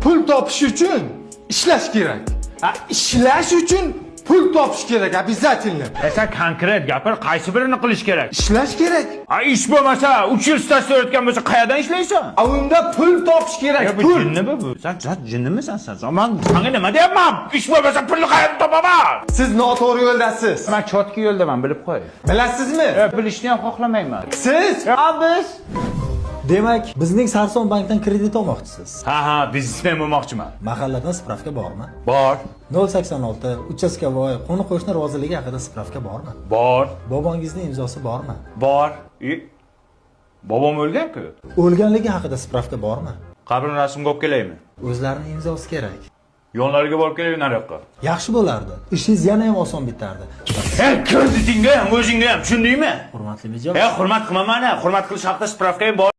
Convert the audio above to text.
pul topish uchun ishlash kerak. Ishlash uchun pul topish kerak, обязательно. Sen konkret gapir, qaysi birini qilish kerak? Ishlash kerak. Ish bo'lmasa, 3 yil staj o'tgan bo'lsa, qayerdan ishlaysan? Unda pul topish kerak. Bu jinnimi bu? Sen jinnimisan sen? Men senga nima deyapman? Ish bo'lmasa pulni qayerdan topaman? Siz noto'g'ri yo'ldasiz. Men chotki yo'ldaman, bilib qo'y. Bilasizmi? Bilishni ham xohlamayman. Siz? Biz Demak, bizning Sarson bankdan kredit olmoqchisiz. ha, biznesmen bo'lmoqchiman. Mahalladan spravka bormi? Bor, 086 uchastkavoy qo'ni-qo'shni roziligi haqida spravka bormi? bor, Bobongizning imzosi bormi? bor. Bobom o'lgan-ku. O'lganligi haqida spravka bormi? Qabrini rasmga olib kelaymi? O'zlarining imzosi kerak. Yonlariga borib kelaymi nariyoqqa? Yaxshi bo'lardi. Ishingiz yana ham oson bitardi. Kreditingga ham, o'zingga ham, tushundingmi? Hurmatli mijoz. Hurmat qilmayman, hurmat qilish haqida spravkam bor.